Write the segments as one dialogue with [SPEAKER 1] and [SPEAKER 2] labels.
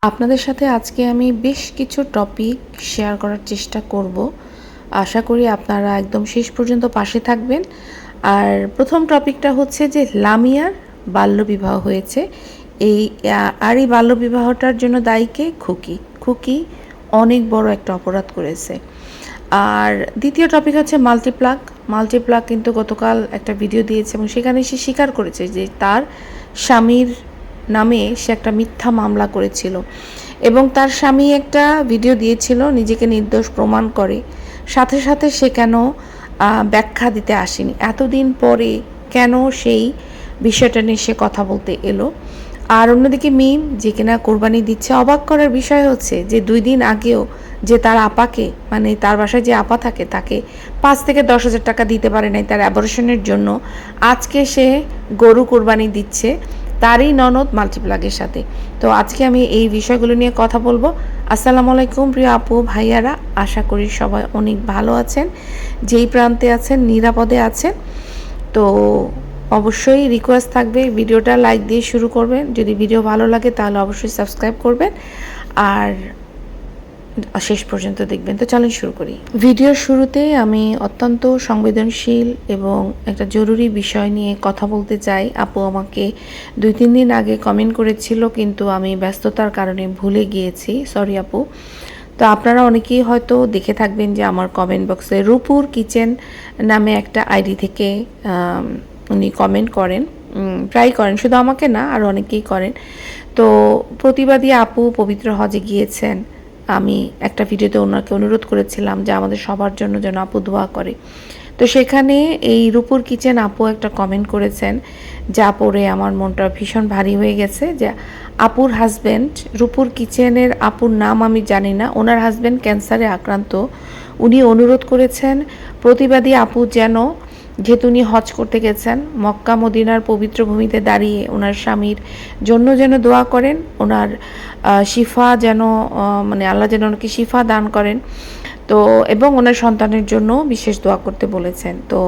[SPEAKER 1] আপনাদের সাথে আজকে আমি বেশ কিছু টপিক শেয়ার করার চেষ্টা করব। আশা করি আপনারা একদম শেষ পর্যন্ত পাশে থাকবেন। আর প্রথম টপিকটা হচ্ছে যে লামিয়ার বাল্যবিবাহ হয়েছে। এই বাল্যবিবাহটার জন্য দায়ী কে? খুকি। খুকি অনেক বড় একটা অপরাধ করেছে। আর দ্বিতীয় টপিক হচ্ছে মাল্টিপ্লাগ। মাল্টিপ্লাগ কিন্তু গতকাল একটা ভিডিও দিয়েছে এবং সেখানে সে স্বীকার করেছে যে তার স্বামীর নামে সে একটা মিথ্যা মামলা করেছিল এবং তার স্বামী একটা ভিডিও দিয়েছিল নিজেকে নির্দোষ প্রমাণ করে। সাথে সাথে সে কেন ব্যাখ্যা দিতে আসেনি, এতদিন পরে কেন সেই বিষয়টা নিয়ে সে কথা বলতে এলো। আর অন্যদিকে মিম যে কিনা কোরবানি দিচ্ছে, অবাক করার বিষয় হচ্ছে যে 2 দিন আগেও যে তার আপাকে, মানে তার বাসায় যে আপা থাকে তাকে 5 থেকে 10,000 টাকা দিতে পারে নাই তার অ্যাবর্শনের জন্য, আজকে সে গরু কোরবানি দিচ্ছে তারই ননদ মাল্টিপ্লাগের সাথে। তো আজকে আমি এই বিষয়গুলো নিয়ে কথা বলবো। আসসালামু আলাইকুম প্রিয় আপু ভাইয়ারা, আশা করি সবাই অনেক ভালো আছেন, যেই প্রান্তে আছেন নিরাপদে আছেন। তো অবশ্যই রিকোয়েস্ট থাকবে ভিডিওটা লাইক দিয়ে শুরু করবেন, যদি ভিডিও ভালো লাগে তাহলে অবশ্যই সাবস্ক্রাইব করবেন আর শেষ পর্যন্ত দেখবেন। তো চলেন শুরু করি। ভিডিওর শুরুতে আমি অত্যন্ত সংবেদনশীল এবং একটা জরুরি বিষয় নিয়ে কথা বলতে চাই। আপু আমাকে 2-3 দিন আগে কমেন্ট করেছিল, কিন্তু আমি ব্যস্ততার কারণে ভুলে গিয়েছি, সরি আপু। তো আপনারা অনেকেই হয়তো দেখে থাকবেন যে আমার কমেন্ট বক্সে রূপুর কিচেন নামে একটা আইডি থেকে উনি কমেন্ট করেন, প্রায় করেন, শুধু আমাকে না আর অনেকেই করেন। তো প্রতিবাদী আপু পবিত্র হজে গিয়েছেন, আমি একটা ভিডিওতে ওনাকে অনুরোধ করেছিলাম যে আমাদের সবার জন্য যেন আপু দোয়া করে। তো সেখানে এই রূপুর কিচেন আপু একটা কমেন্ট করেছেন, যা পড়ে আমার মনটা ভীষণ ভারী হয়ে গেছে। যে আপুর হাজব্যান্ড, রূপুর কিচেনের আপুর নাম আমি জানি না, ওনার হাজব্যান্ড ক্যান্সারে আক্রান্ত। উনি অনুরোধ করেছেন প্রতিবাদী আপু যেন, যেহেতু উনি হজ করতে গেছেন, মক্কা মদিনার পবিত্র ভূমিতে দাঁড়িয়ে ওনার স্বামীর জন্য যেন দোয়া করেন, ওনার শিফা যেন, মানে আল্লাহ যেন ওনাকে শিফা দান করেন। তো এবং ওনার সন্তানের জন্য বিশেষ দোয়া করতে বলেছেন। তো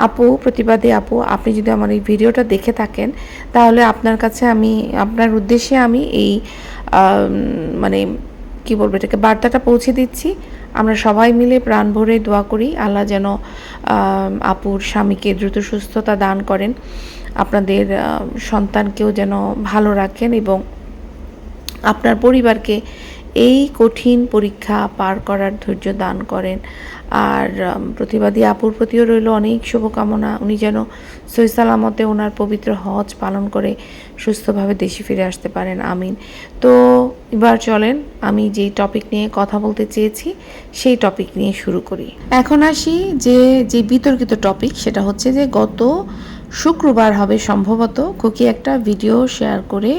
[SPEAKER 1] আপু, প্রতিবাদী আপু, আপনি যদি আমার এই ভিডিওটা দেখে থাকেন তাহলে আপনার কাছে আমি, আপনার উদ্দেশ্যে আমি এই মানে কি বলবো, এটাকে বার্তাটা পৌঁছে দিচ্ছি। আমরা সবাই মিলে প্রাণ ভরে দোয়া করি আল্লাহ যেন আপুর স্বামীকে দ্রুত সুস্থতা দান করেন, আপনাদের সন্তানকেও যেন ভালো রাখেন এবং আপনার পরিবারকে এই কঠিন পরীক্ষা পার করার ধৈর্য দান করেন। আর প্রতিবাদী আপুর প্রতিও রইল অনেক শুভকামনা, উনি যেন সহি সালামতে ওনার পবিত্র হজ পালন করে সুস্থভাবে দেশে ফিরে আসতে পারেন, আমিন। তো এবার চলেন আমি যেই টপিক নিয়ে কথা বলতে চেয়েছি সেই টপিক নিয়ে শুরু করি। এখন আসি যে বিতর্কিত টপিক, সেটা হচ্ছে যে গত শুক্রবার হবে সম্ভবত, খুকি একটা ভিডিও শেয়ার করে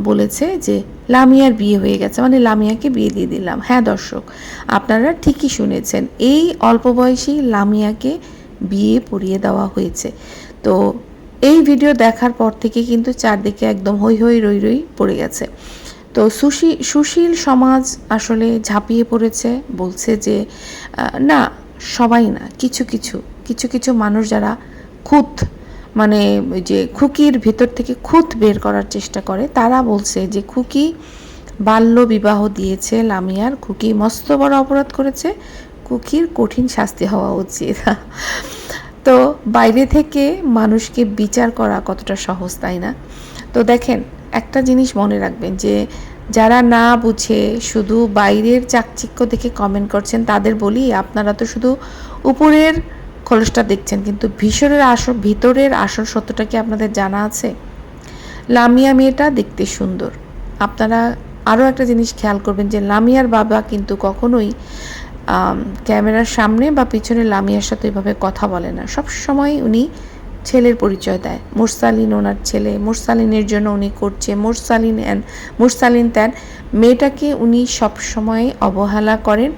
[SPEAKER 1] বলেছে যে লামিয়ার বিয়ে হয়ে গেছে, মানে লামিয়াকে বিয়ে দিয়ে দিলাম। হ্যাঁ দর্শক, আপনারা ঠিকই শুনেছেন, এই অল্প বয়সী লামিয়াকে বিয়ে পড়িয়ে দেওয়া হয়েছে। তো এই ভিডিও দেখার পর থেকে কিন্তু চারদিকে একদম হৈ হৈ রই রই পড়ে গেছে। তো সুশীল সমাজ আসলে ঝাঁপিয়ে পড়েছে, বলছে যে না, সবাই না, কিছু কিছু কিছু কিছু মানুষ যারা খুঁত, মানে ওই যে খুকির ভেতর থেকে খুঁত বের করার চেষ্টা করে, তারা বলছে যে খুকি বাল্য বিবাহ দিয়েছে লামিয়ার, খুকি মস্ত বড় অপরাধ করেছে, খুকির কঠিন শাস্তি হওয়া উচিত। তো বাইরে থেকে মানুষকে বিচার করা কতটা সহজ, তাই না? তো দেখেন, একটা জিনিস মনে রাখবেন যে যারা না বুঝে শুধু বাইরের চাকচিক্য দেখে কমেন্ট করছেন, তাদের বলি আপনারা তো শুধু উপরের খোলসটা দেখছেন, কিন্তু ভিতরের আসল সত্যটা কি আপনাদের জানা আছে? লামিয়া মেয়েটা দেখতে সুন্দর। আপনারা আরও একটা জিনিস খেয়াল করবেন যে লামিয়ার বাবা কিন্তু কখনোই ক্যামেরার সামনে বা পিছনে লামিয়ার সাথে এভাবে কথা বলে না, সব সময় উনি ছেলের পরিচয় দেয়। মুরসালিন ওনার ছেলে, মুরসালিনের জন্য উনি করছে, মুরসালিন ত্যান। মেয়েটাকে উনি সব সময় অবহেলা করেন।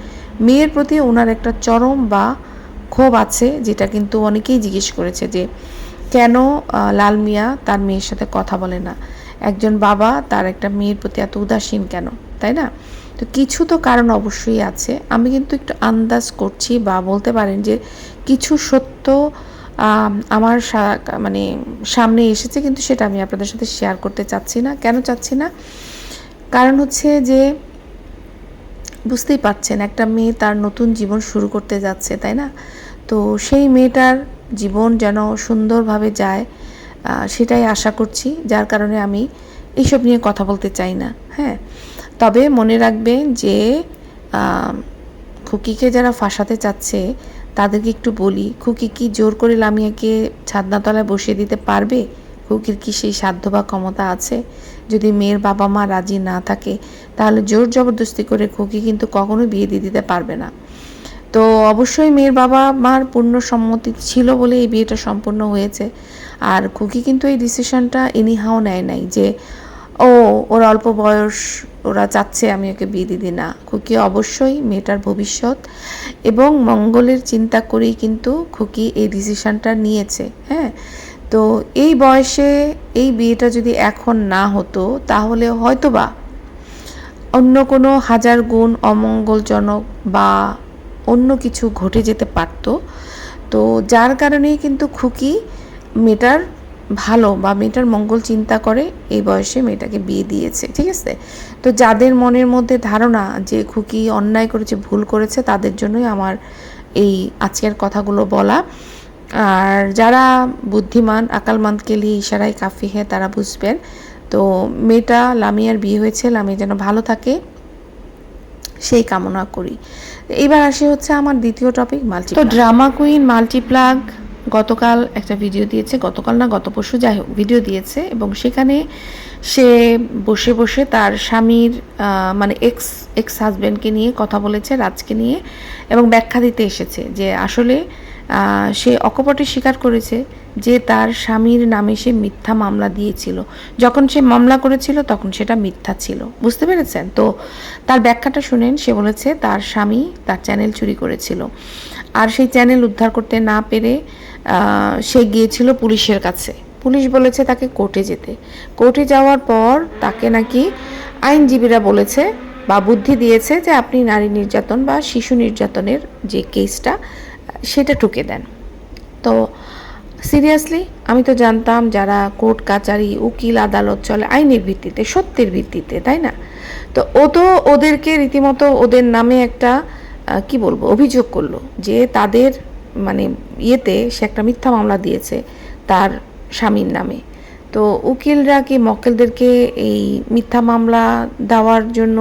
[SPEAKER 1] মেয়ের প্রতি ওনার একটা চরম বা ক্ষোভ আছে, যেটা কিন্তু অনেকেই জিজ্ঞেস করেছে যে কেন লাল মিয়া তার মেয়ের সাথে কথা বলে না, একজন বাবা তার একটা মেয়ের প্রতি এত উদাসীন কেন, তাই না? তো কিছু তো কারণ অবশ্যই আছে। আমি কিন্তু একটু আন্দাজ করছি, বা বলতে পারেন যে কিছু সত্য আমার মানে সামনে এসেছে, কিন্তু সেটা আমি আপনাদের সাথে শেয়ার করতে চাচ্ছি না। কেন চাচ্ছি না? কারণ হচ্ছে যে বুঝতেই পারছেন একটা মেয়ে তার নতুন জীবন শুরু করতে যাচ্ছে, তাই না? তো সেই মেয়েটার জীবন যেন সুন্দরভাবে যায় সেটাই আশা করছি, যার কারণে আমি এইসব নিয়ে কথা বলতে চাই না। হ্যাঁ, তবে মনে রাখবেন যে খুকিকে যারা ফাঁসাতে চাচ্ছে তাদেরকে একটু বলি, খুকি কি জোর করে লামিয়াকে ছাদনাতলায় বসিয়ে দিতে পারবে? খুকির কি সেই সাধ্য বা ক্ষমতা আছে? যদি মেয়ের বাবা মা রাজি না থাকে তাহলে জোর জবরদস্তি করে খুকি কিন্তু কখনোই বিয়ে দিয়ে দিতে পারবে না। তো অবশ্যই মেয়ের বাবা মার পূর্ণ সম্মতি ছিল বলে এই বিয়েটা সম্পন্ন হয়েছে। আর খুকি কিন্তু এই ডিসিশনটা এনিহাও নেয় নাই যে ওর অল্প বয়স, ওরা চাচ্ছে আমি ওকে বিয়ে দিয়ে দিই। না, খুকি অবশ্যই মেয়েটার ভবিষ্যৎ এবং মঙ্গলের চিন্তা করেই কিন্তু খুকি এই ডিসিশনটা নিয়েছে। হ্যাঁ, তো এই বয়সে এই বিয়েটা যদি এখন না হতো তাহলে হয়তোবা অন্য কোনো হাজার গুণ অমঙ্গলজনক বা অন্য কিছু ঘটে যেতে পারত। তো যার কারণেই কিন্তু খুকি মেয়েটার ভালো বা মেয়েটার মঙ্গল চিন্তা করে এই বয়সে মেয়েটাকে বিয়ে দিয়েছে, ঠিক আছে? তো যাদের মনের মধ্যে ধারণা যে খুকি অন্যায় করেছে, ভুল করেছে, তাদের জন্যই আমার এই আজকের কথাগুলো বলা। আর যারা বুদ্ধিমান, আকালমান্দ কে লিয়ে ইশারায় কাফি হ্যাঁ, তারা বুঝবেন। তো মেয়েটা লামিয়ার বিয়ে হয়েছে, লামিয়া যেন ভালো থাকে সেই কামনা করি। এবার আসি হচ্ছে আমার দ্বিতীয় টপিক, মাল্টি। তো ড্রামা কুইন মাল্টিপ্লাগ গতকাল একটা ভিডিও দিয়েছে, গতকাল না গত পরশু, যাই হোক ভিডিও দিয়েছে, এবং সেখানে সে বসে বসে তার স্বামীর মানে এক্স হাজব্যান্ডকে নিয়ে কথা বলেছে, রাজকে নিয়ে, এবং ব্যাখ্যা দিতে এসেছে যে আসলে সে অকপটে স্বীকার করেছে যে তার স্বামীর নামে সে মিথ্যা মামলা দিয়েছিল। যখন সে মামলা করেছিল তখন সেটা মিথ্যা ছিল, বুঝতে পেরেছেন? তো তার ব্যাখ্যাটা শুনেন। সে বলেছে তার স্বামী তার চ্যানেল চুরি করেছিল, আর সেই চ্যানেল উদ্ধার করতে না পেরে সে গিয়েছিল পুলিশের কাছে। পুলিশ বলেছে তাকে কোর্টে যেতে। কোর্টে যাওয়ার পর তাকে নাকি আইনজীবীরা বলেছে বা বুদ্ধি দিয়েছে যে আপনি নারী নির্যাতন বা শিশু নির্যাতনের যে কেসটা সেটা ঠুকে দেন। তো সিরিয়াসলি আমি তো জানতাম যারা কোর্ট কাচারি, উকিল, আদালত চলে আইনের ভিত্তিতে, সত্যের ভিত্তিতে, তাই না? তো ও তো ওদেরকে রীতিমতো ওদের নামে একটা কি বলবো অভিযোগ করলো যে তাদের মানে ইয়েতে সে একটা মিথ্যা মামলা দিয়েছে তার স্বামীর নামে। তো উকিলরা কি মক্কেলদেরকে এই মিথ্যা মামলা দেওয়ার জন্য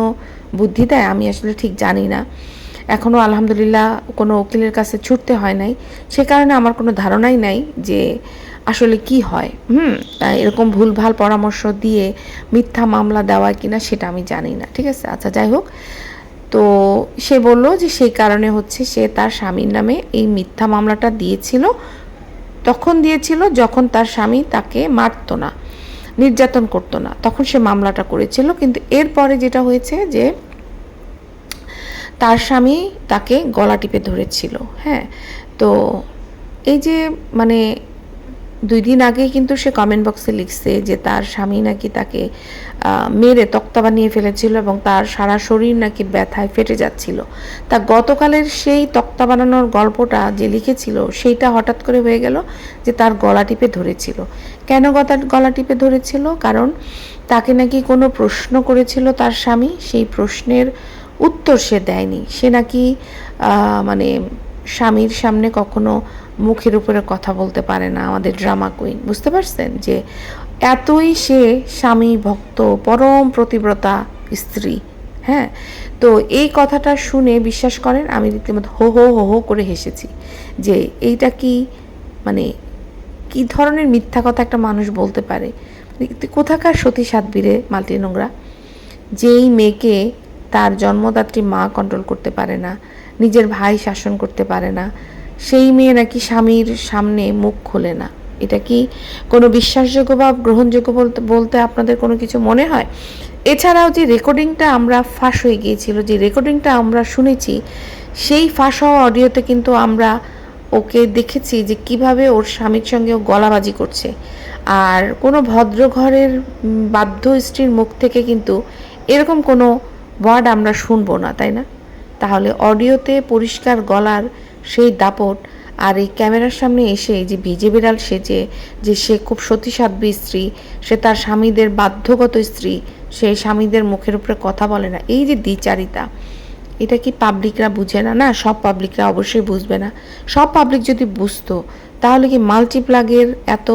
[SPEAKER 1] বুদ্ধি দেয়? আমি আসলে ঠিক জানি না, এখনও আলহামদুলিল্লাহ কোনো উকিলের কাছে ছুটতে হয় নাই, সে কারণে আমার কোনো ধারণাই নাই যে আসলে কি হয়। এরকম ভুলভাল পরামর্শ দিয়ে মিথ্যা মামলা দেওয়া কিনা সেটা আমি জানি না, ঠিক আছে? আচ্ছা, যাই হোক। তো সে বলল যে সেই কারণে হচ্ছে সে তার স্বামীর নামে এই মিথ্যা মামলাটা দিয়েছিল, তখন দিয়েছিল যখন তার স্বামী তাকে মারত না, নির্যাতন করতো না, তখন সে মামলাটা করেছিল। কিন্তু এরপরে যেটা হয়েছে যে তার স্বামী তাকে গলা টিপে ধরেছিল। হ্যাঁ, তো এই যে মানে 2 দিন আগেই কিন্তু সে কমেন্ট বক্সে লিখছে যে তার স্বামী নাকি তাকে মেরে তক্তা বানিয়ে ফেলেছিল এবং তার সারা শরীর নাকি ব্যথায় ফেটে যাচ্ছিল। তা গতকালের সেই তক্তা বানানোর গল্পটা যে লিখেছিল সেইটা হঠাৎ করে হয়ে গেল যে তার গলা টিপে ধরেছিল। কেন গলা টিপে ধরেছিল? কারণ তাকে নাকি কোনো প্রশ্ন করেছিল তার স্বামী, সেই প্রশ্নের উত্তর সে দেয়নি। সে নাকি মানে স্বামীর সামনে কখনো মুখের উপরে কথা বলতে পারে না, আমাদের ড্রামা কুইন, বুঝতে পারছেন? যে এতই সে স্বামী ভক্ত, পরম প্রতিব্রতা স্ত্রী। হ্যাঁ, তো এই কথাটা শুনে বিশ্বাস করেন আমি রীতিমতো হো হো হো হো করে হেসেছি যে এইটা কি মানে কি ধরনের মিথ্যা কথা একটা মানুষ বলতে পারে। কোথাকার সতী সাধ্বীরে মাল্টি নোংরা, যেই মেয়েকে তার জন্মদাত্রী মা কন্ট্রোল করতে পারে না, নিজের ভাই শাসন করতে পারে না, সেই মেয়ে নাকি স্বামীর সামনে মুখ খোলে না। এটা কি কোনো বিশ্বাসযোগ্য বা গ্রহণযোগ্য বলতে আপনাদের কোনো কিছু মনে হয়? এছাড়াও যে রেকর্ডিংটা আমরা ফাঁস হয়ে গিয়েছিল, যে রেকর্ডিংটা আমরা শুনেছি, সেই ফাঁস হওয়া অডিওতে কিন্তু আমরা ওকে দেখেছি যে কিভাবে ওর স্বামীর সঙ্গে ও গলাবাজি করছে। আর কোনো ভদ্র ঘরের বাধ্য স্ত্রীর মুখ থেকে কিন্তু এরকম কোনো ওয়ার্ড আমরা শুনবো না, তাই না? তাহলে অডিওতে পরিষ্কার গলার সেই দাপট, আর এই ক্যামেরার সামনে এসে যে ভিজে বিড়াল সেজে যে সে খুব সতীসাধ্বী স্ত্রী, সে তার স্বামীদের বাধ্যগত স্ত্রী, সে স্বামীদের মুখের উপরে কথা বলে না। এই যে দ্বিচারিতা, এটা কি পাবলিকরা বুঝে না? না, সব পাবলিকরা অবশ্যই বুঝবে না। সব পাবলিক যদি বুঝতো তাহলে কি মাল্টিপ্লাগের এত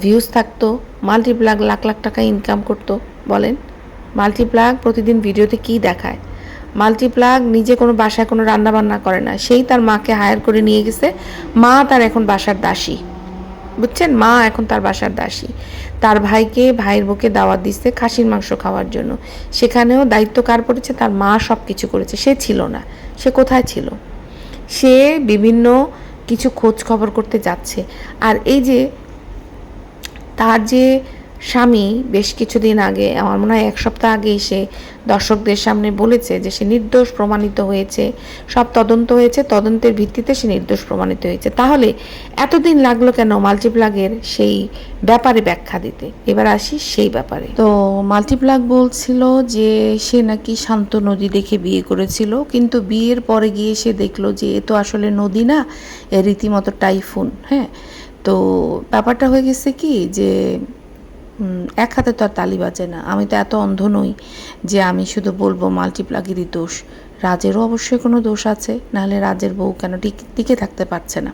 [SPEAKER 1] ভিউজ থাকতো? মাল্টিপ্লাগ লাখ লাখ টাকা ইনকাম করতো? বলেন। মাল্টিপ্লাগ প্রতিদিন ভিডিওতে কি দেখায়? মাল্টিপ্লাগ নিজে কোনো বাসায় কোনো রান্না বান্না করে না, সেই তার মাকে হায়ার করে নিয়ে গেছে। মা তার এখন বাসার দাসী, বুঝছেন? মা এখন তার বাসার দাসী। তার ভাইকে, ভাইয়ের বউকে দাওয়াত দিচ্ছে খাসির মাংস খাওয়ার জন্য, সেখানেও দায়িত্ব কার পড়েছে? তার মা সব কিছু করেছে। সে ছিল না। সে কোথায় ছিল? সে বিভিন্ন কিছু খোঁজ খবর করতে যাচ্ছে। আর এই যে তার যে স্বামী বেশ কিছুদিন আগে, আমার মনে হয় 1 সপ্তাহ আগে, সে দর্শকদের সামনে বলেছে যে সে নির্দোষ প্রমাণিত হয়েছে, সব তদন্ত হয়েছে, তদন্তের ভিত্তিতে সে নির্দোষ প্রমাণিত হয়েছে। তাহলে এতদিন লাগলো কেন মাল্টিপ্লাগের সেই ব্যাপারে ব্যাখ্যা দিতে? এবার আসি সেই ব্যাপারে। তো মাল্টিপ্লাগ বলছিল যে সে নাকি শান্ত নদী দেখে বিয়ে করেছিল, কিন্তু বিয়ের পরে গিয়ে সে দেখলো যে এ তো আসলে নদী না, এ রীতিমতো টাইফুন। হ্যাঁ, তো ব্যাপারটা হয়ে গেছে কি যে এক হাতে তো আর তালি বাজে না। আমি তো এত অন্ধ নই যে আমি শুধু বলবো মাল্টিপ্লাগেরই দোষ। রাজেরও অবশ্যই কোনো দোষ আছে, নাহলে রাজের বউ কেন টিকে থাকতে পারছে না?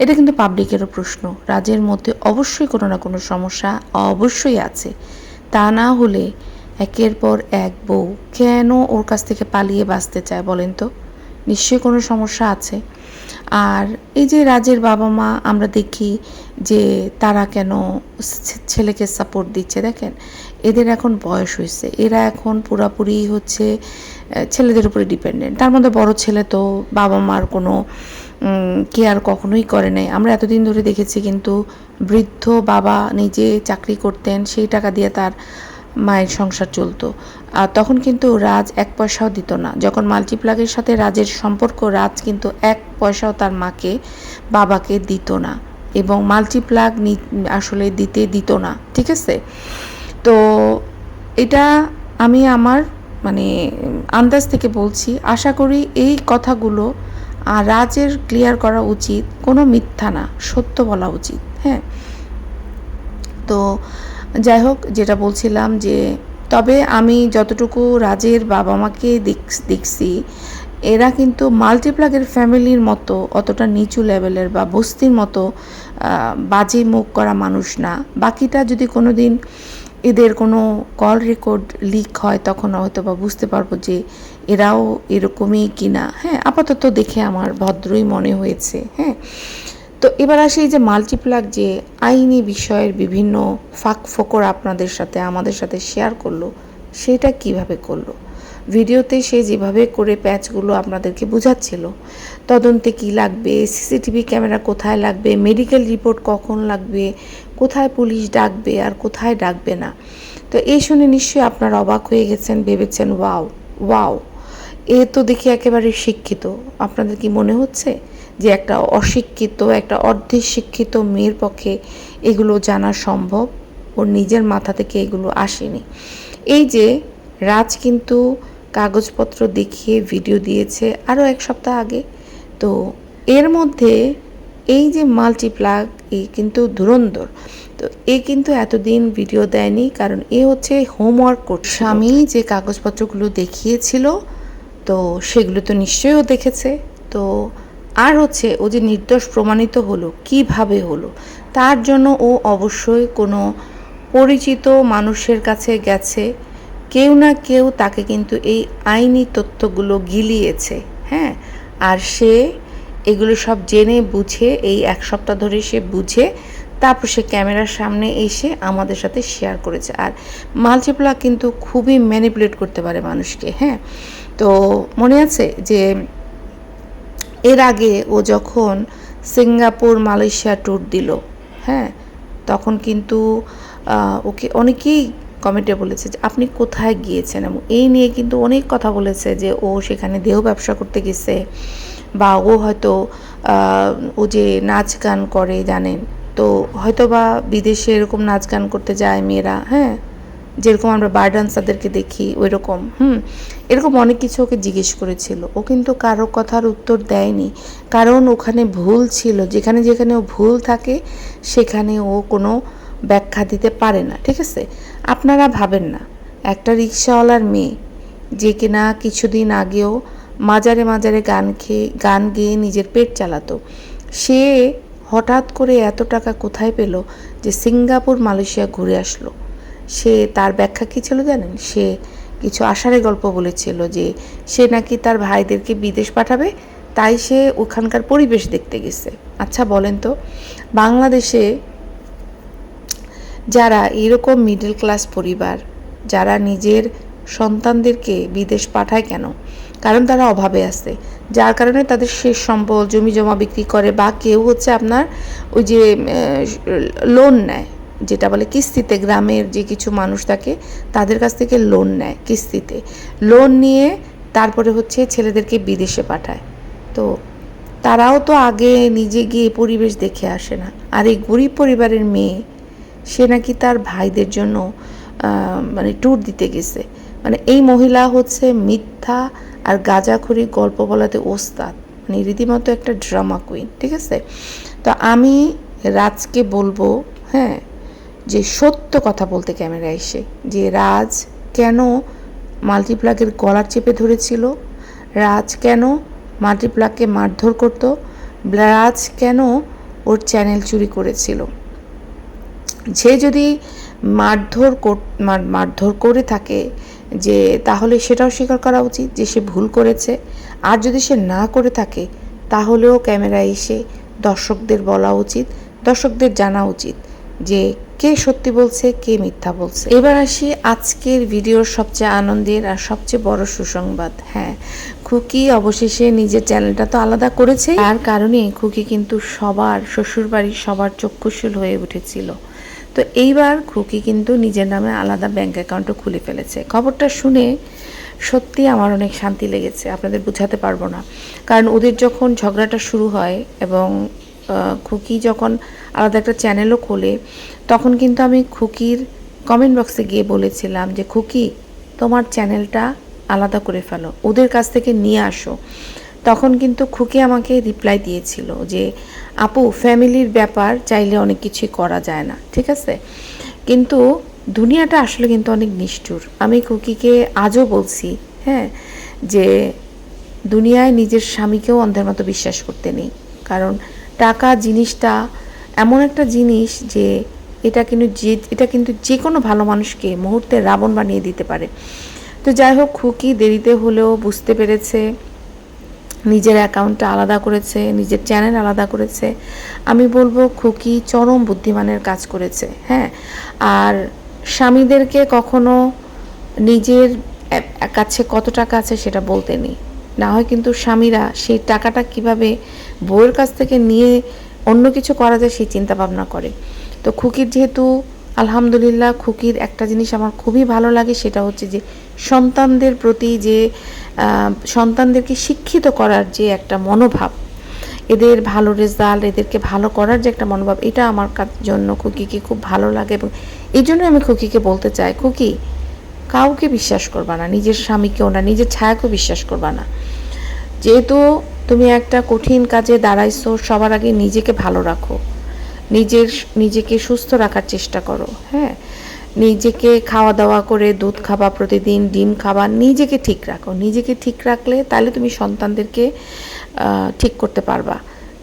[SPEAKER 1] এটা কিন্তু পাবলিকেরও প্রশ্ন। রাজের মধ্যে অবশ্যই কোনো না কোনো সমস্যা অবশ্যই আছে। তা না হলে একের পর এক বউ কেন ওর কাছ থেকে পালিয়ে বাঁচতে চায় বলেন তো? নিশ্চয়ই কোনো সমস্যা আছে। আর এই যে রাজের বাবা মা, আমরা দেখি যে তারা কেন ছেলেকে সাপোর্ট দিচ্ছে। দেখেন, এদের এখন বয়স হয়েছে, এরা এখন পুরাপুরি হচ্ছে ছেলেদের উপরে ডিপেন্ডেন্ট। তার মধ্যে বড় ছেলে তো বাবা মার কোনো কেয়ার কখনোই করে নাই। আমরা এতদিন ধরে দেখেছি, কিন্তু বৃদ্ধ বাবা নিজে চাকরি করতেন, সেই টাকা দিয়ে তার মায়ের সংসার চলতো। আর তখন কিন্তু রাজ 1 পয়সাও দিত না। যখন মাল্টিপ্লাগের সাথে রাজের সম্পর্ক, রাজ কিন্তু 1 পয়সাও তার মাকে, বাবাকে দিত না, এবং মাল্টিপ্লাগ আসলে দিত না। ঠিক আছে? তো এটা আমি আমার মানে আন্দাজ থেকে বলছি। আশা করি এই কথাগুলো রাজের ক্লিয়ার করা উচিত, কোনো মিথ্যা না, সত্য বলা উচিত। হ্যাঁ, তো যাই হোক, যেটা বলছিলাম যে তবে আমি যতটুকু রাজের বাবা মাকে দেখছি, এরা কিন্তু মাল্টিপ্লাগের ফ্যামিলির মতো অতটা নিচু লেভেলের বা বস্তির মতো বাজে মুখ করা মানুষ না। বাকিটা যদি কোনো দিন এদের কোনো কল রেকর্ড লিক হয়, তখন হয়তো বা বুঝতে পারবো যে এরাও এরকমই কিনা। হ্যাঁ, আপাতত দেখে আমার ভদ্রই মনে হয়েছে। হ্যাঁ, তো এবার আসি যে মাল্টিপ্লাগ যে আইনি বিষয়ের বিভিন্ন ফাঁক ফোকর আপনাদের সাথে, আমাদের সাথে শেয়ার করলো, সেটা কিভাবে করলো? ভিডিওতে সে যেভাবে করে প্যাচগুলো আপনাদেরকে বোঝাচ্ছিল, তদন্তে কি লাগবে, সিসিটিভি ক্যামেরা কোথায় লাগবে, মেডিকেল রিপোর্ট কখন লাগবে, কোথায় পুলিশ ডাকবে আর কোথায় ডাকবে না, তো এই শুনে নিশ্চয়ই আপনারা অবাক হয়ে গেছেন, ভেবেছেন ওয়াও ওয়াও, এ তো দেখি একেবারে শিক্ষিত। আপনাদের কি মনে হচ্ছে যে একটা অশিক্ষিত, একটা অর্ধেক শিক্ষিত মেয়ের পক্ষে এগুলো জানা সম্ভব? ওর নিজের মাথা থেকে এগুলো আসেনি। এই যে রাজ কিন্তু কাগজপত্র দেখিয়ে ভিডিও দিয়েছে আরও 1 সপ্তাহ আগে। তো এর মধ্যে এই যে মাল্টিপ্লাগ, এ কিন্তু ধুরন্ধর। তো এ কিন্তু এতদিন ভিডিও দেয়নি, কারণ এ হচ্ছে হোমওয়ার্ক করছে। স্বামী যে কাগজপত্রগুলো দেখিয়েছিল, তো সেগুলো তো নিশ্চয়ই ও দেখেছে। তো আর হচ্ছে ও যে নির্দোষ প্রমাণিত হলো, কিভাবে হলো, তার জন্য ও অবশ্যই কোনো পরিচিত মানুষের কাছে গেছে। কেউ না কেউ তাকে কিন্তু এই আইনি তথ্যগুলো গিলিয়েছে। হ্যাঁ, আর সে এগুলো সব জেনে বুঝে, এই 1 সপ্তাহ ধরে সে বুঝে, তারপর সে ক্যামেরার সামনে এসে আমাদের সাথে শেয়ার করেছে। আর মাল্টিপ্লাগ কিন্তু খুবই ম্যানিপুলেট করতে পারে মানুষকে। হ্যাঁ, তো মনে আছে যে এর আগে ও যখন সিঙ্গাপুর, মালয়েশিয়া ট্যুর দিল, হ্যাঁ, তখন কিন্তু ওকে অনেকেই কমেন্টে বলেছে যে আপনি কোথায় গিয়েছেন, এবং এই নিয়ে কিন্তু অনেক কথা বলেছে যে ও সেখানে দেহ ব্যবসা করতে গেছে, বা ও হয়তো ও যে নাচ গান করে জানেন, তো হয়তো বা বিদেশে এরকম নাচ গান করতে যায় মেয়েরা, হ্যাঁ, যেরকম আমরা বার ডান্সারদেরকে দেখি ওই রকম। এরকম অনেক কিছু ওকে জিজ্ঞেস করেছিল। ও কিন্তু কারো কথার উত্তর দেয়নি, কারণ ওখানে ভুল ছিল। যেখানে যেখানে ও ভুল থাকে সেখানে ও কোনো ব্যাখ্যা দিতে পারে না। ঠিক আছে? আপনারা ভাবেন না একটা রিক্সাওয়ালার মেয়ে, যে কিনা কিছুদিন আগেও মাজারে মাজারে গান গেয়ে নিজের পেট চালাতো, সে হঠাৎ করে এত টাকা কোথায় পেল যে সিঙ্গাপুর মালয়েশিয়া ঘুরে আসলো? সে তার ব্যাখ্যা কী ছিল জানেন? সে কিছু আষাঢ়ে গল্প বলেছিল যে সে নাকি তার ভাইদেরকে বিদেশ পাঠাবে, তাই সে ওখানকার পরিবেশ দেখতে গেছে। আচ্ছা বলেন তো, বাংলাদেশে যারা এরকম মিডল ক্লাস পরিবার, যারা নিজের সন্তানদেরকে বিদেশ পাঠায় কেন? কারণ তারা অভাবে আছে, যার কারণে তাদের শেষ সম্পদ জমি জমা বিক্রি করে, বা কেউ হচ্ছে আপনার ওই যে লোন নেয়, যেটা বলে কিস্তিতে, গ্রামের যে কিছু মানুষ থাকে তাদের কাছ থেকে লোন নেয় কিস্তিতে, লোন নিয়ে তারপরে হচ্ছে ছেলেদেরকে বিদেশে পাঠায়। তো তারাও তো আগে নিজে গিয়ে পরিবেশ দেখে আসে না। আর এই গরিব পরিবারের মেয়ে, সে নাকি তার ভাইদের জন্য মানে ট্যুর দিতে গেছে। মানে এই মহিলা হচ্ছে মিথ্যা আর গাঁজাখুরি গল্প বলাতে ওস্তাদ, মানে রীতিমতো একটা ড্রামা কুইন, ঠিক আছে? তো আমি রাজকে বলবো, হ্যাঁ, যে সত্য কথা বলতে ক্যামেরায় এসে, যে রাজ কেন মাল্টিপ্লাকের গলার চেপে ধরেছিল, রাজ কেন মাল্টিপ্লাককে মারধর করতো, রাজ কেন ওর চ্যানেল চুরি করেছিল। সে যদি মারধর করে থাকে, যে তাহলে সেটাও স্বীকার করা উচিত যে সে ভুল করেছে। আর যদি সে না করে থাকে, তাহলেও ক্যামেরায় এসে দর্শকদের বলা উচিত, দর্শকদের জানা উচিত যে কে সত্যি বলছে, কে মিথ্যা বলছে। এবার আসি আজকের ভিডিওর সবচেয়ে আনন্দের আর সবচেয়ে বড় সুসংবাদ। হ্যাঁ, খুকি অবশেষে নিজের চ্যানেলটা তো আলাদা করেছে, তার কারণে খুকি কিন্তু সবার, শ্বশুরবাড়ির সবার চক্ষুশূল হয়ে উঠেছিল। তো এইবার খুকি কিন্তু নিজের নামে আলাদা ব্যাংক অ্যাকাউন্টও খুলে ফেলেছে। খবরটা শুনে সত্যি আমার অনেক শান্তি লেগেছে, আপনাদের বোঝাতে পারবো না। কারণ ওদের যখন ঝগড়াটা শুরু হয় এবং খুকি যখন আলাদা একটা চ্যানেলও খোলে, তখন কিন্তু আমি খুকির কমেন্ট বক্সে গিয়ে বলেছিলাম যে খুকি, তোমার চ্যানেলটা আলাদা করে ফেলো, ওদের কাছ থেকে নিয়ে আসো। তখন কিন্তু খুকি আমাকে রিপ্লাই দিয়েছিল যে আপু, ফ্যামিলির ব্যাপার, চাইলে অনেক কিছুই করা যায় না, ঠিক আছে? কিন্তু দুনিয়াটা আসলে কিন্তু অনেক নিষ্ঠুর। আমি খুকিকে আজও বলছি, হ্যাঁ, যে দুনিয়ায় নিজের স্বামীকেও অন্ধের মতো বিশ্বাস করতে নেই। কারণ টাকা জিনিসটা এমন একটা জিনিস যে এটা কিন্তু যে কোনো ভালো মানুষকে মুহূর্তে রাবণ বানিয়ে দিতে পারে। তো যাই হোক, খুকি দেরিতে হলেও বুঝতে পেরেছে, নিজের অ্যাকাউন্টটা আলাদা করেছে, নিজের চ্যানেল আলাদা করেছে। আমি বলবো খুকি চরম বুদ্ধিমানের কাজ করেছে। হ্যাঁ, আর স্বামীদেরকে কখনো নিজের কাছে কত টাকা আছে সেটা বলতে নেই, না হয় কিন্তু স্বামীরা সেই টাকাটা কিভাবে বউয়ের কাছ থেকে নিয়ে অন্য কিছু করা যায় সেই চিন্তা ভাবনা করে। তো খুকির যেহেতু আলহামদুলিল্লাহ, খুকির একটা জিনিস আমার খুবই ভালো লাগে, সেটা হচ্ছে যে সন্তানদের প্রতি যে সন্তানদেরকে শিক্ষিত করার যে একটা মনোভাব, এদের ভালো রেজাল্ট, এদেরকে ভালো করার যে একটা মনোভাব, এটা আমার জন্য খুকিকে খুব ভালো লাগে। এবং এই জন্য আমি খুকিকে বলতে চাই, খুকি, কাউকে বিশ্বাস করবা না, নিজের স্বামীকেও না, নিজের ছায়াকেও বিশ্বাস করবা না। যেহেতু তুমি একটা কঠিন কাজে দাঁড়াইছো, সবার আগে নিজেকে ভালো রাখো, নিজেকে সুস্থ রাখার চেষ্টা করো। হ্যাঁ, নিজেকে খাওয়া দাওয়া করে দুধ খাবা, প্রতিদিন ডিম খাবা, নিজেকে ঠিক রাখো। নিজেকে ঠিক রাখলে তাহলে তুমি সন্তানদেরকে ঠিক করতে পারবা।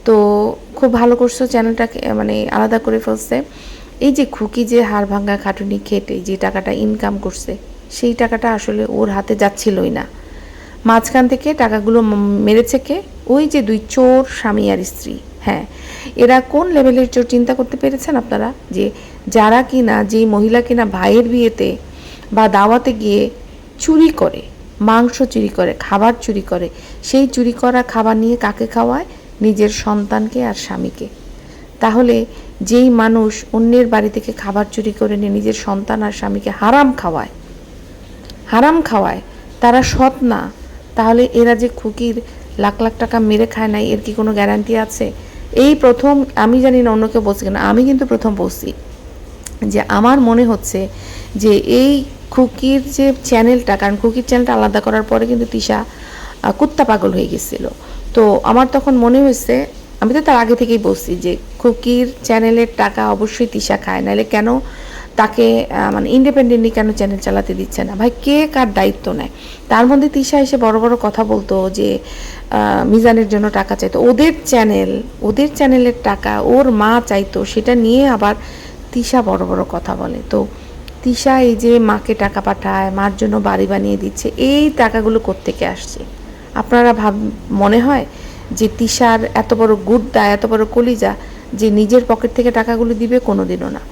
[SPEAKER 1] তো খুব ভালো করছো, চ্যানেলটাকে মানে আলাদা করে ফেলছে। এই যে খুকি যে হাড় ভাঙা খাটুনি খেটে যে টাকাটা ইনকাম করছে, সেই টাকাটা আসলে ওর হাতে যাচ্ছিলই না। মাঝখান থেকে টাকাগুলো মেরেছে কে? ওই যে দুই চোর, স্বামী আর স্ত্রী। হ্যাঁ, এরা কোন লেভেলের চোর চিন্তা করতে পেরেছেন আপনারা? যে যারা কিনা, যেই মহিলা কিনা ভাইয়ের বিয়েতে বা দাওয়াতে গিয়ে চুরি করে, মাংস চুরি করে, খাবার চুরি করে, সেই চুরি করা খাবার নিয়ে কাকে খাওয়ায়? নিজের সন্তানকে আর স্বামীকে। তাহলে যেই মানুষ অন্যের বাড়ি থেকে খাবার চুরি করে নিয়ে নিজের সন্তান আর স্বামীকে হারাম খাওয়ায়, তারা সৎ না। তাহলে এরা যে খুকির লাখ লাখ টাকা মেরে খায় নাই, এর কি কোনো গ্যারান্টি আছে? এই প্রথম, আমি জানি না অন্য কেউ বলছে কিনা, আমি কিন্তু প্রথম বলছি যে আমার মনে হচ্ছে যে এই খুকির যে চ্যানেলটা, কারণ খুকির চ্যানেলটা আলাদা করার পরে কিন্তু তিশা কুত্তা পাগল হয়ে গেছিল। তো আমার তখন মনে হয়েছে, আমি তো তার আগে থেকেই বলছি যে খুকির চ্যানেলের টাকা অবশ্যই তিশা খায়, নাহলে কেন তাকে মানে ইন্ডিপেন্ডেন্টলি কেন চ্যানেল চালাতে দিচ্ছে না? ভাই কে কার দায়িত্ব নেয়? তার মধ্যে তিশা এসে বড় বড় কথা বলতো যে মিজানের জন্য টাকা চাইতো, ওদের চ্যানেলের টাকা ওর মা চাইতো, সেটা নিয়ে আবার তিশা বড় বড় কথা বলে। তো তিশা এই যে মাকে টাকা পাঠায়, মার জন্য বাড়ি বানিয়ে দিচ্ছে, এই টাকাগুলো কোত্থেকে আসছে? আপনারা মনে হয় যে তিশার এত বড় গুড্ডা, এত বড় কলিজা যে নিজের পকেট থেকে টাকাগুলো দিবে? কোনো দিনও না।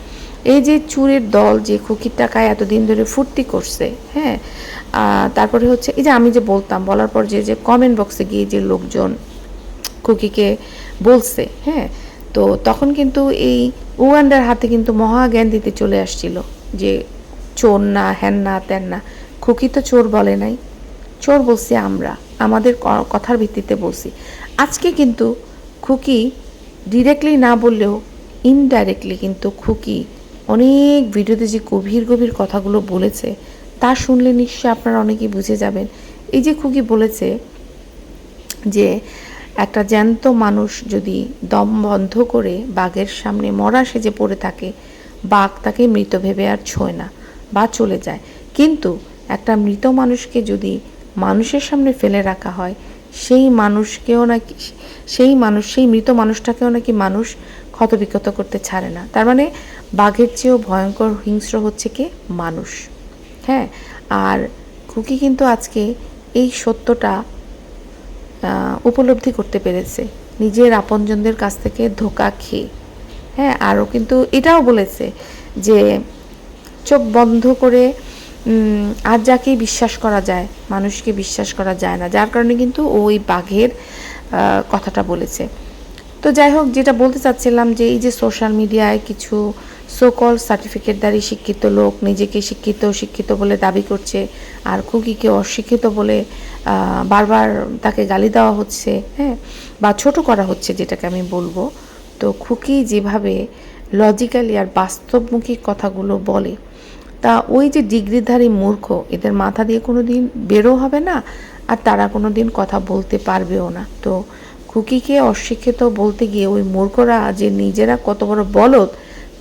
[SPEAKER 1] এই যে চুরের দল যে খুকির টাকায় এতদিন ধরে ফুর্তি করছে, হ্যাঁ, তারপরে হচ্ছে এই যে আমি যে বলার পর যে কমেন্ট বক্সে গিয়ে যে লোকজন খুকিকে বলছে, হ্যাঁ, তো তখন কিন্তু এই উগান্ডার হাতে কিন্তু মহাজ্ঞান দিতে চলে আসছিল যে চোর না, হ্যান না, ত্যান না। খুকি তো চোর বলে নাই, চোর বলছি আমরা, আমাদের কথার ভিত্তিতে বলছি। আজকে কিন্তু খুকি ডিরেক্টলি না বললেও ইনডাইরেক্টলি কিন্তু খুকি অনেক ভিডিওতে যে গভীর গভীর কথাগুলো বলেছে তা শুনলে নিশ্চয়ই আপনারা অনেকেই বুঝে যাবেন। এই যে খুকি বলেছে যে একটা জ্যান্ত মানুষ যদি দম বন্ধ করে বাঘের সামনে মরা সেজে পড়ে থাকে, বাঘ তাকে মৃত ভেবে আর ছোঁয় না বা চলে যায়, কিন্তু একটা মৃত মানুষকে যদি মানুষের সামনে ফেলে রাখা হয়, সেই মৃত মানুষটাকেও নাকি মানুষ ক্ষতবিক্ষত করতে ছাড়ে না। তার মানে বাঘের চেয়েও ভয়ঙ্কর হিংস্র হচ্ছে কি মানুষ, হ্যাঁ। আর খুকি কিন্তু আজকে এই সত্যটা উপলব্ধি করতে পেরেছে নিজের আপনজনদের কাছ থেকে ধোঁকা খেয়ে, হ্যাঁ। আরও কিন্তু এটাও বলেছে যে চোখ বন্ধ করে আর যাকেই বিশ্বাস করা যায়, মানুষকে বিশ্বাস করা যায় না, যার কারণে কিন্তু ওই বাঘের কথাটা বলেছে। তো যাই হোক, যেটা বলতে চাচ্ছিলাম যে এই যে সোশ্যাল মিডিয়ায় কিছু সোকল সার্টিফিকেটধারী শিক্ষিত লোক নিজেকে শিক্ষিত বলে দাবি করছে, আর খুকিকে অশিক্ষিত বলে বারবার তাকে গালি দেওয়া হচ্ছে, হ্যাঁ, বা ছোট করা হচ্ছে, যেটাকে আমি বলবো। তো খুকি যেভাবে লজিক্যালি আর বাস্তবমুখী কথাগুলো বলে, তা ওই যে ডিগ্রিধারী মূর্খ, এদের মাথা দিয়ে কোনো দিন বেরো হবে না, আর তারা কোনো দিন কথা বলতে পারবেও না। তো খুকিকে অশিক্ষিত বলতে গিয়ে ওই মূর্খরা যে নিজেরা কত বড় বলদ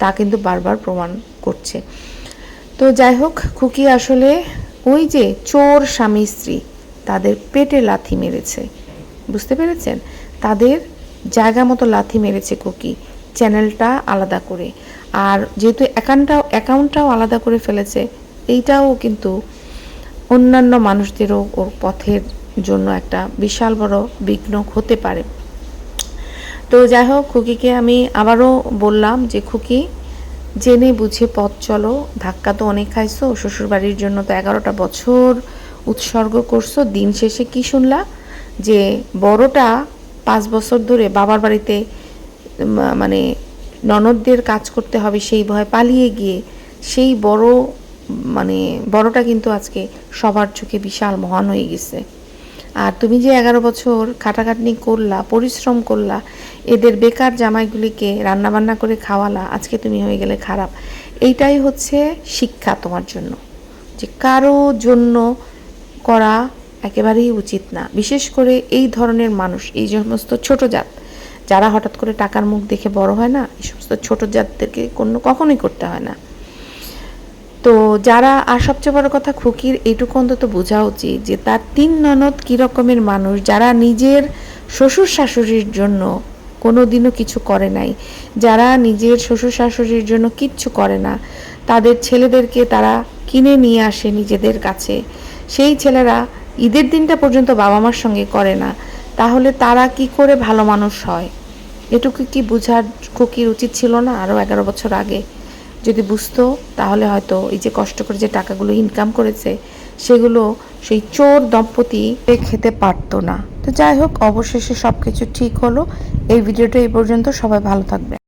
[SPEAKER 1] তা কিন্তু বারবার প্রমাণ করছে। তো যাই হোক, খুকি আসলে ওই যে চোর স্বামী স্ত্রী তাদের পেটে লাথি মেরেছে, বুঝতে পেরেছেন? তাদের জায়গা মতো লাথি মেরেছে খুকি, চ্যানেলটা আলাদা করে। আর যেহেতু অ্যাকাউন্টটাও আলাদা করে ফেলেছে, এইটাও কিন্তু অন্যান্য মানুষদেরও ওর পথের জন্য একটা বিশাল বড় বিঘ্ন হতে পারে। তো যাই হোক, খুকিকে আমি আবারও বললাম যে খুকি, জেনে বুঝে পথ চলো, ধাক্কা তো অনেক খাইছো, শ্বশুরবাড়ির জন্য তো 11টা বছর উৎসর্গ করছো, দিন শেষে কি শুনলা? যে বড়টা 5 বছর ধরে বাবার বাড়িতে মানে ননদদের কাজ করতে হবে সেই ভয় পালিয়ে গিয়ে সেই বড়টা কিন্তু আজকে সবার চোখে বিশাল মহান হয়ে গেছে। আর তুমি যে 11 বছর খাটাখাটনি করলা, পরিশ্রম করলা, এদের বেকার জামাইগুলিকে রান্নাবান্না করে খাওয়ালা, আজকে তুমি হয়ে গেলে খারাপ। এইটাই হচ্ছে শিক্ষা তোমার জন্য, যে কারো জন্য করা একেবারেই উচিত না। বিশেষ করে এই ধরনের মানুষ, এই সমস্ত ছোট জাত যারা হঠাৎ করে টাকার মুখ দেখে বড় হয় না, এই সমস্ত ছোট জাতদেরকে কখনোই করতে হয় না। তো যারা, আর সবচেয়ে বড় কথা, খুকির এইটুকু অন্তত বোঝা উচিত যে তার 3 ননদ কী রকমের মানুষ, যারা নিজের শ্বশুর শাশুড়ির জন্য কোনো দিনও কিছু করে নাই, যারা নিজের শ্বশুর শাশুড়ির জন্য কিচ্ছু করে না, তাদের ছেলেদেরকে তারা কিনে নিয়ে আসে নিজেদের কাছে, সেই ছেলেরা ঈদের দিনটা পর্যন্ত বাবা মার সঙ্গে করে না, তাহলে তারা কি করে ভালো মানুষ হয়? এটুকু কি বোঝার খুকির উচিত ছিল না আরও 11 বছর আগে? যদি বুঝতো তাহলে হয়তো এই যে কষ্ট করে যে টাকাগুলো ইনকাম করেছে সেগুলো সেই চোর দম্পতি খেতে পারতো না। তো যাই হোক, অবশেষে সব কিছু ঠিক হলো। এই ভিডিওটা এই পর্যন্ত, সবাই ভালো থাকবে।